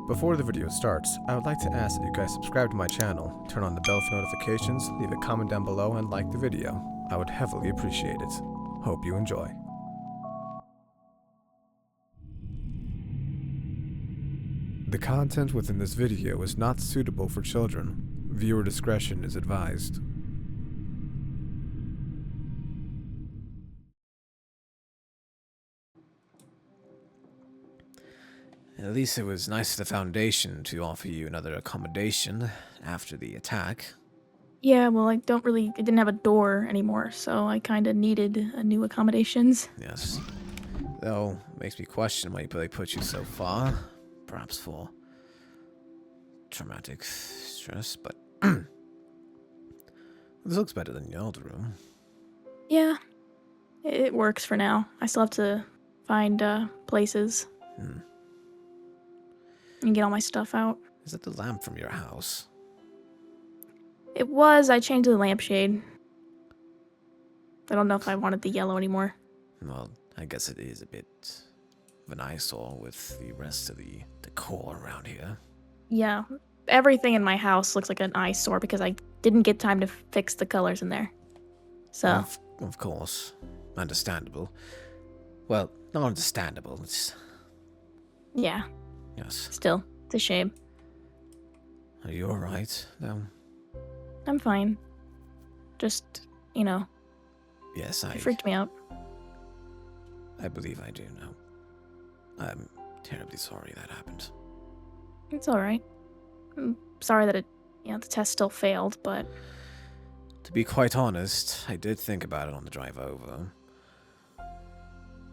Before the video starts, I would like to ask that you guys subscribe to my channel, turn on the bell for notifications, leave a comment down below, and like the video. I would heavily appreciate it. Hope you enjoy. The content within this video is not suitable for children. Viewer discretion is advised. At least it was nice of the Foundation to offer you another accommodation after the attack. Yeah, well, I didn't have a door anymore, so I kind of needed a new accommodations. Yes. Though, makes me question why they put you so far. Perhaps for traumatic stress, but this looks better than your old room. Yeah, it works for now. I still have to find places and get all my stuff out. Is that the lamp from your house? It was. I changed the lampshade. I don't know if I wanted the yellow anymore. Well, I guess it is a bit of an eyesore with the rest of the decor around here. Yeah, everything in my house looks like an eyesore because I didn't get time to fix the colors in there. So. Of course. Understandable. Well, not understandable. It's... Yeah. Yes. Still, it's a shame. Are you alright, though? I'm fine. Just, you know. Yes, It freaked me out. I believe I do know. I'm terribly sorry that happened. It's alright. I'm sorry that the test still failed, but... To be quite honest, I did think about it on the drive over.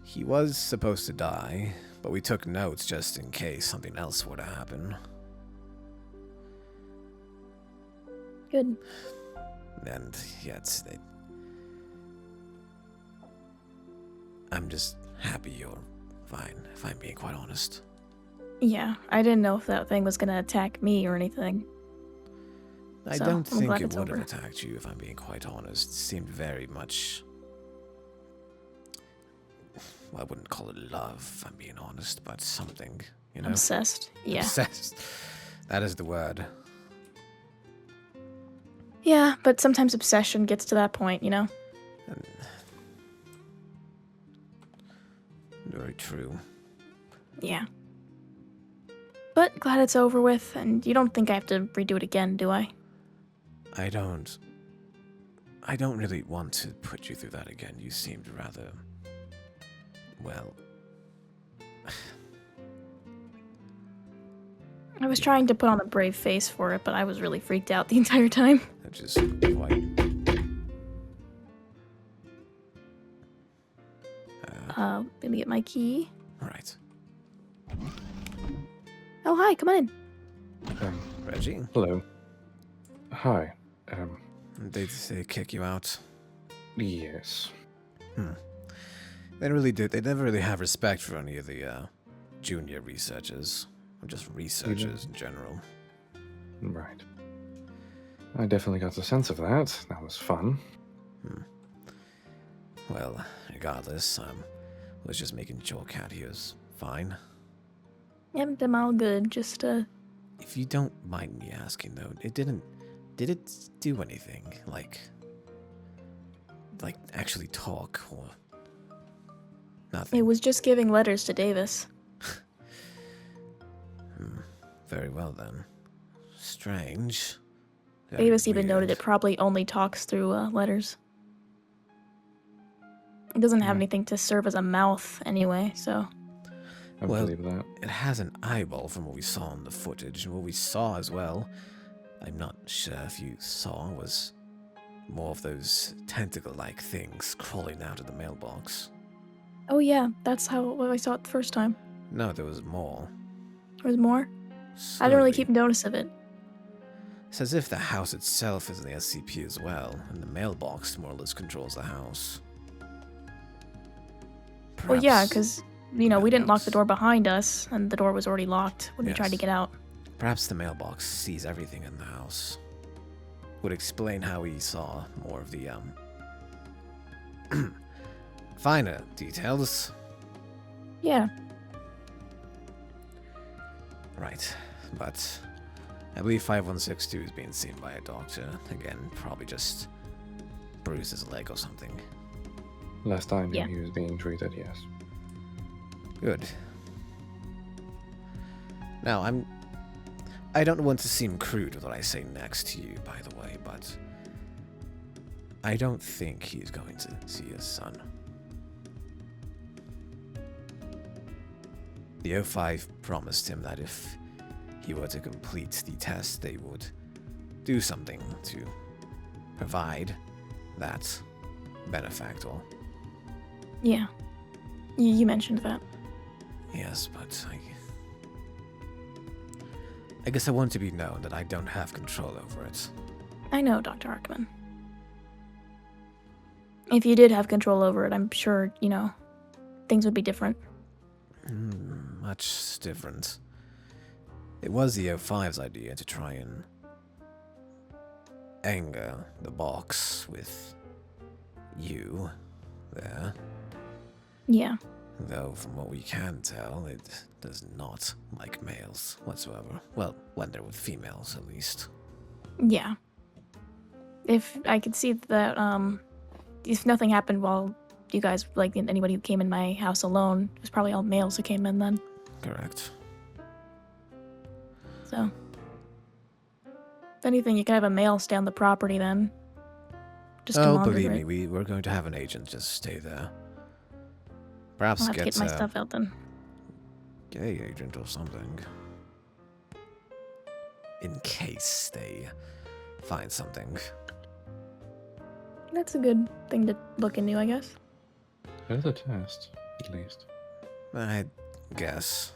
He was supposed to die, but we took notes just in case something else were to happen. Good. And yet, I'm just happy you're fine, if I'm being quite honest. Yeah, I didn't know if that thing was gonna attack me or anything. I So, don't I'm think glad it it's would have over. attacked you, if I'm being quite honest. It seemed very much... Well, I wouldn't call it love, if I'm being honest, but something, you know? Obsessed. Yeah. Obsessed. That is the word. Yeah, but sometimes obsession gets to that point, you know? Very true. Yeah. But glad it's over with, and you don't think I have to redo it again, do I? I don't really want to put you through that again. You seemed rather... well... I was trying to put on a brave face for it, but I was really freaked out the entire time. That just quite... Let me get my key. Right. Oh, hi, come on in. Reggie? Hello. Hi. Did they kick you out? Yes. They really did. They never really have respect for any of the junior researchers. Or just researchers in general. Right. I definitely got a sense of that. That was fun. Well, regardless, was just making sure Cat here is fine. Yep, I'm all good, just, If you don't mind me asking, though, did it do anything? Like actually talk, or nothing? It was just giving letters to Davis. Very well, then. Strange. Very Davis even weird. noted it probably only talks through, letters. It doesn't have anything to serve as a mouth, anyway, so... I Well, believe that. It has an eyeball from what we saw in the footage, and what we saw as well, I'm not sure if you saw, was more of those tentacle-like things crawling out of the mailbox. Oh yeah, that's what I saw it the first time. No, there was more. There was more? I didn't really Slowly. keep notice of it. It's as if the house itself is in the SCP as well, and the mailbox more or less controls the house. Well, yeah, Perhaps- because, you know, we didn't lock the mailbox. door behind us, and the door was already locked when we tried to Yes. get out. Perhaps the mailbox sees everything in the house. Would explain how he saw more of the, finer details. Yeah. Right, but I believe 5162 is being seen by a doctor. Again, probably just bruised his leg or something. Last I knew, Yeah. he was being treated, yes. Good. Now, I don't want to seem crude with what I say next to you, by the way, but I don't think he's going to see his son. The O5 promised him that if he were to complete the test, they would do something to provide that benefactor. Yeah. You mentioned that. Yes, but I guess I want to be known that I don't have control over it. I know, Dr. Harkman. If you did have control over it, I'm sure, things would be different. Much different. It was the O5's idea to try and anger the box with you there. Yeah. Though, from what we can tell, it does not like males whatsoever. Well, when they're with females, at least. Yeah. If I could see that, if nothing happened while you guys, like, anybody who came in my house alone, it was probably all males who came in then. Correct. So, if anything, you could have a male stay on the property then. Just to monitor believe it. me, we're going to have an agent just stay there. I'll Perhaps have to get my stuff out then. gay agent or something. In case they find something. That's a good thing to look into, I guess. There's a test, at least. I guess.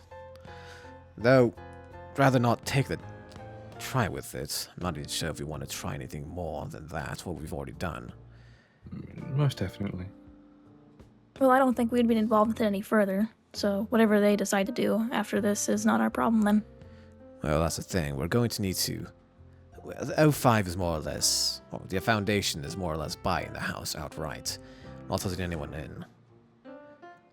Though, rather not take the try with it. I'm not even sure if we want to try anything more than that, what we've already done. Most definitely. Well, I don't think we'd be involved with it any further. So whatever they decide to do after this is not our problem then. Well, that's the thing. We're going to need to... Well, the O5 is more or less... Well, the Foundation is more or less buying the house outright. Not letting anyone in.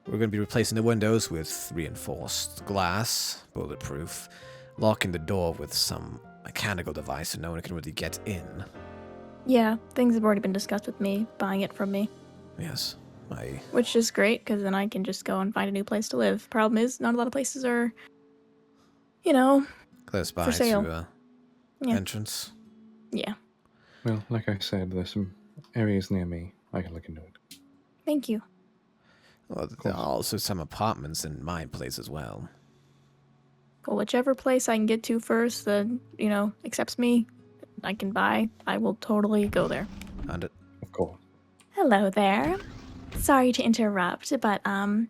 We're going to be replacing the windows with reinforced glass, bulletproof, locking the door with some mechanical device so no one can really get in. Yeah, things have already been discussed with me, buying it from me. Yes, Which is great, because then I can just go and find a new place to live. Problem is, not a lot of places are, close by for sale. to Yeah. entrance. Yeah. Well, like I said, there's some areas near me. I can look into it. Thank you. Well, there are also some apartments in my place as well. Well, whichever place I can get to first that, accepts me, I can buy, I will totally go there. And Of course. Hello there. Sorry to interrupt, but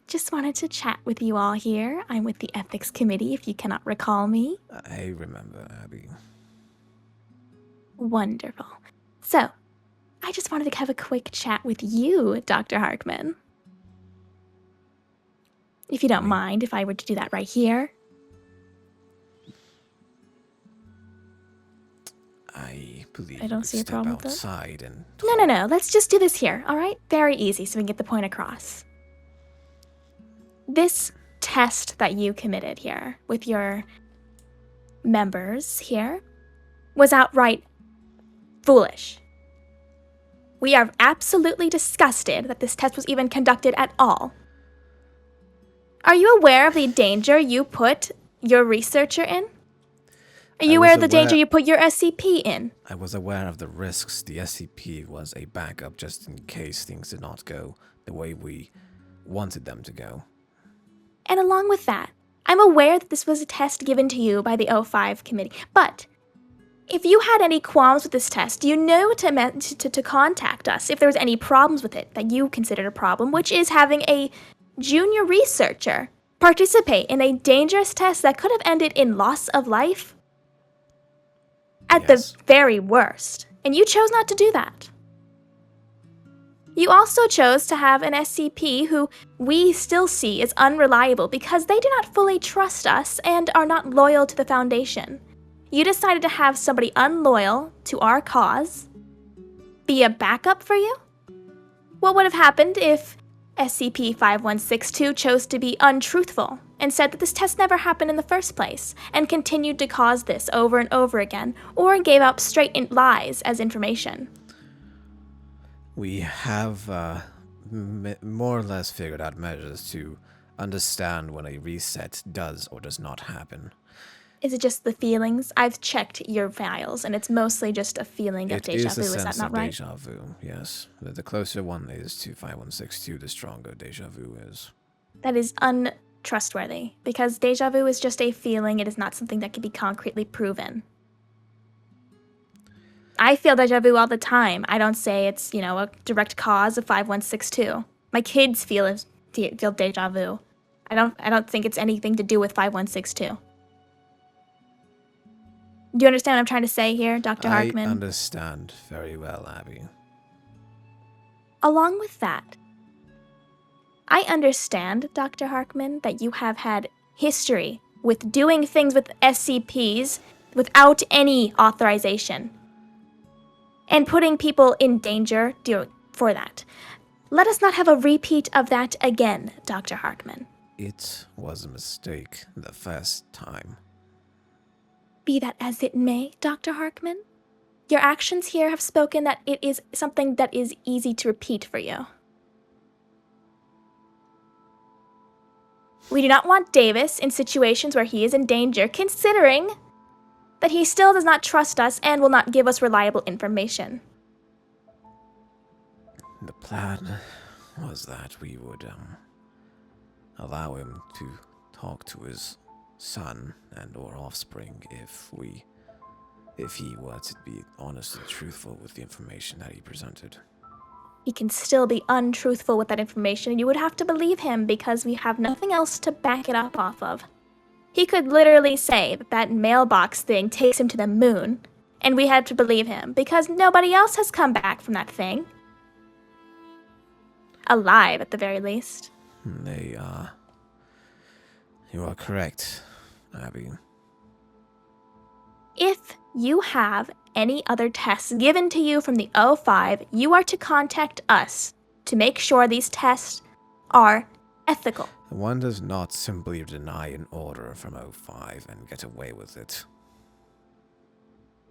just wanted to chat with you all here. I'm with the Ethics Committee, if you cannot recall me. I remember, Abby. Wonderful. So, I just wanted to have a quick chat with you, Dr. Harkman. If you don't mind, if I were to do that right here. I believe I don't we could see a step problem with that. outside and No. Let's just do this here, all right? Very easy, so we can get the point across. This test that you committed here with your members here was outright foolish. We are absolutely disgusted that this test was even conducted at all. Are you aware of the danger you put your researcher in? Are you aware of the danger you put your SCP in? I was aware of the risks. The SCP was a backup just in case things did not go the way we wanted them to go. And along with that, I'm aware that this was a test given to you by the O5 committee, but if you had any qualms with this test, you know to contact us if there was any problems with it that you considered a problem, which is having a junior researcher participate in a dangerous test that could have ended in loss of life at Yes. the very worst. And you chose not to do that. You also chose to have an SCP who we still see as unreliable because they do not fully trust us and are not loyal to the Foundation. You decided to have somebody unloyal to our cause be a backup for you? What would have happened if SCP-5162 chose to be untruthful and said that this test never happened in the first place, and continued to cause this over and over again, or gave out straight lies as information. We have more or less figured out measures to understand when a reset does or does not happen. Is it just the feelings? I've checked your files, and it's mostly just a feeling of It deja is vu. a Is that sense not of right? deja vu, yes. The closer one is to 5162, the stronger deja vu is. That is untrustworthy, because deja vu is just a feeling. It is not something that can be concretely proven. I feel deja vu all the time. I don't say it's, a direct cause of 5162. My kids feel deja vu. I don't think it's anything to do with 5162. Do you understand what I'm trying to say here, Dr. Harkman? I understand very well, Abby. Along with that, I understand, Dr. Harkman, that you have had history with doing things with SCPs without any authorization and putting people in danger for that. Let us not have a repeat of that again, Dr. Harkman. It was a mistake the first time. Be that as it may, Dr. Harkman, your actions here have spoken that it is something that is easy to repeat for you. We do not want Davis in situations where he is in danger, considering that he still does not trust us and will not give us reliable information. The plan was that we would allow him to talk to his son and or offspring if he were to be honest and truthful with the information that he presented. He can still be untruthful with that information, and you would have to believe him because we have nothing else to back it up off of. He could literally say that that mailbox thing takes him to the moon, and we had to believe him because nobody else has come back from that thing. Alive, at the very least. You are correct, Abby. If you have any other tests given to you from the O5, you are to contact us to make sure these tests are ethical. One does not simply deny an order from O5 and get away with it.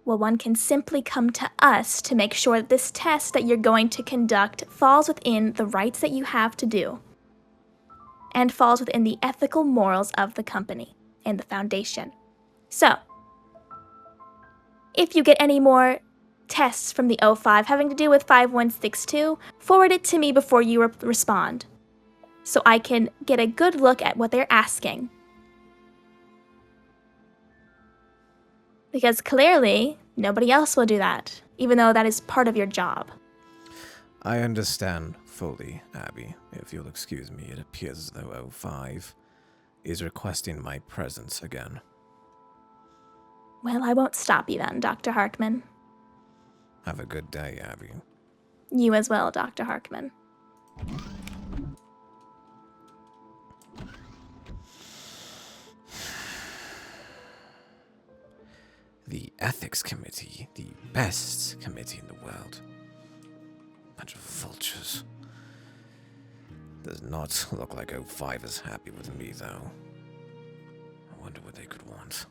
Well, one can simply come to us to make sure that this test that you're going to conduct falls within the rights that you have to do and falls within the ethical morals of the company and the foundation. So, if you get any more tests from the O5 having to do with 5162, forward it to me before you respond, so I can get a good look at what they're asking. Because clearly, nobody else will do that, even though that is part of your job. I understand fully, Abby. If you'll excuse me, it appears as though O5 is requesting my presence again. Well, I won't stop you then, Dr. Harkman. Have a good day, Abby. You as well, Dr. Harkman. The Ethics Committee, the best committee in the world. Bunch of vultures. Does not look like O5 is happy with me, though. I wonder what they could want.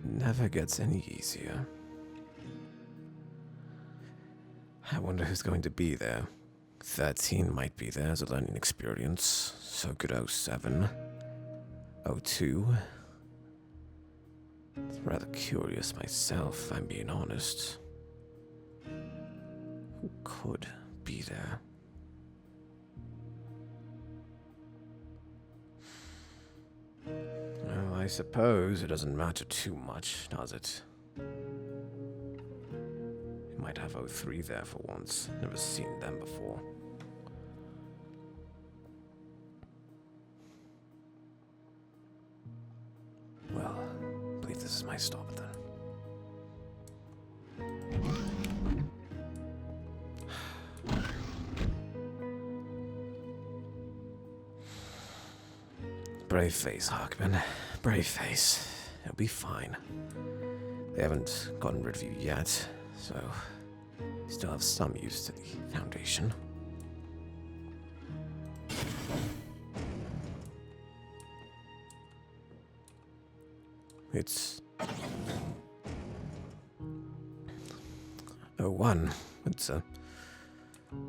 Never gets any easier. I wonder who's going to be there. 13 might be there as a learning experience. So could 07. 02. It's rather curious myself, if I'm being honest. Who could be there? Well, I suppose it doesn't matter too much, does it? Might have 03 there for once. Never seen them before. Well, I believe this is my stop then. Brave face, Harkman. Brave face. It'll be fine. They haven't gotten rid of you yet, so you still have some use to the Foundation. It's... Oh, one. It's a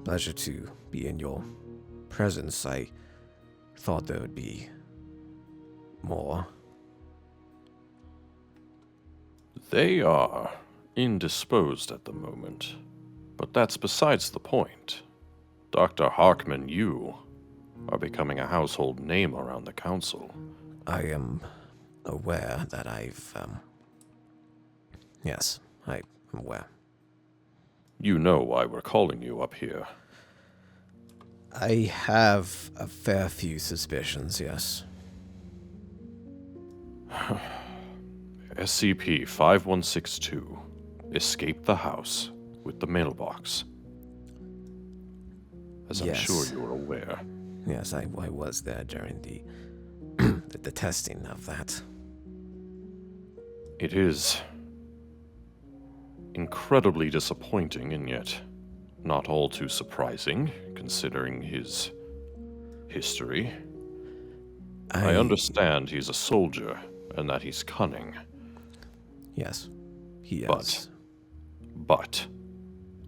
pleasure to be in your presence. I thought there would be more. They are indisposed at the moment, but that's besides the point. Dr. Harkman, you are becoming a household name around the council. I am aware that Yes, I'm aware. You know why we're calling you up here. I have a fair few suspicions, yes. SCP-5162 escaped the house with the mailbox. As I'm Yes. sure you're aware. Yes, I was there during the the testing of that. It is incredibly disappointing and yet not all too surprising, considering his history. I understand he's a soldier and that he's cunning. Yes, he But- is. But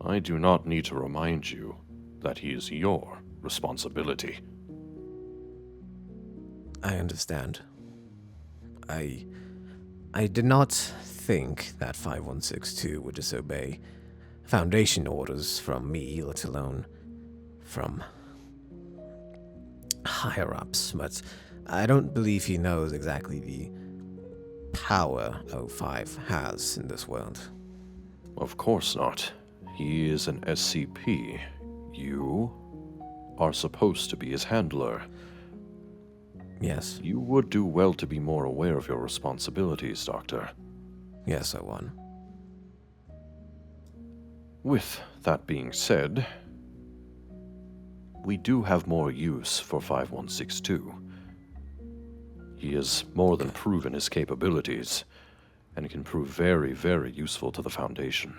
I do not need to remind you that he is your responsibility. I understand. I did not think that 5162 would disobey Foundation orders from me, let alone from higher-ups, but I don't believe he knows exactly the power O5 has in this world. Of course not. He is an SCP. You are supposed to be his handler. Yes, You would do well to be more aware of your responsibilities, Doctor. yes, O1. With that being said, we do have more use for 5162. He has more than proven his capabilities, and can prove very, very useful to the Foundation.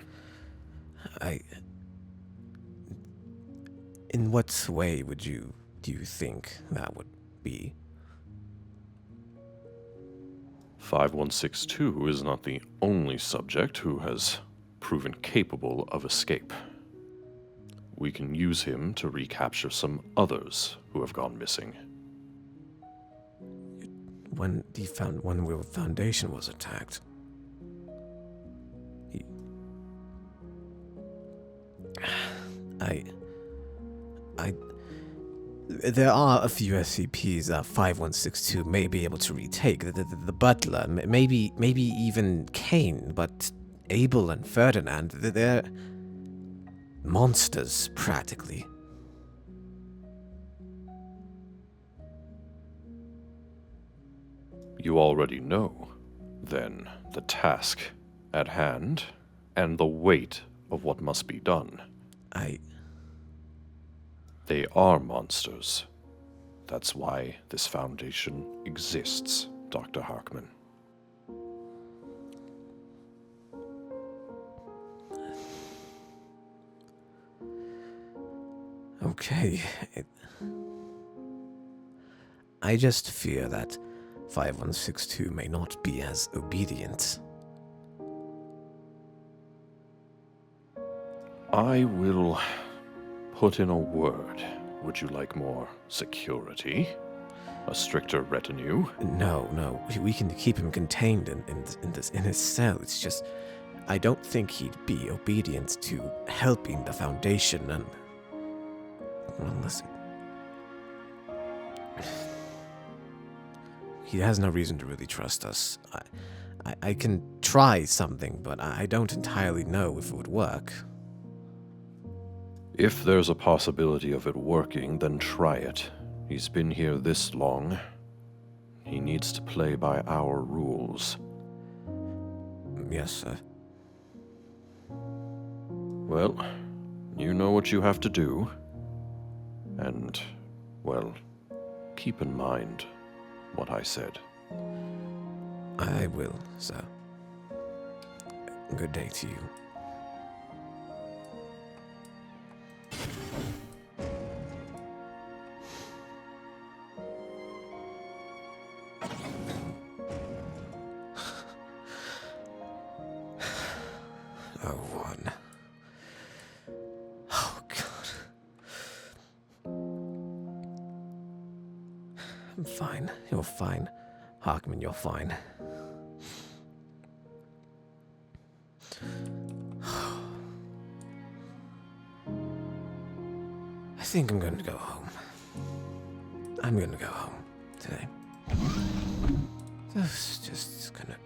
In what way do you think that would be? 5162 is not the only subject who has proven capable of escape. We can use him to recapture some others who have gone missing. When the Foundation was attacked, there are a few SCPs that 5162 may be able to retake. The Butler, maybe even Kane, but Abel and Ferdinand, they're monsters, practically. You already know, then, the task at hand and the weight of what must be done. They are monsters. That's why this Foundation exists, Dr. Harkman. Okay. I just fear that 5162 may not be as obedient. I will put in a word. Would you like more security? A stricter retinue? No, we can keep him contained in his cell. It's just, I don't think he'd be obedient to helping the Foundation, and unless he has no reason to really trust us. I can try something, but I don't entirely know if it would work. If there's a possibility of it working, then try it. He's been here this long. He needs to play by our rules. Yes, sir. Well, you know what you have to do. And, well, keep in mind what I said. I will, sir. Good day to you. Oh, one. Oh, God. I'm fine. You're fine. Harkman, you're fine. I think I'm going to go home. I'm going to go home today. Just gonna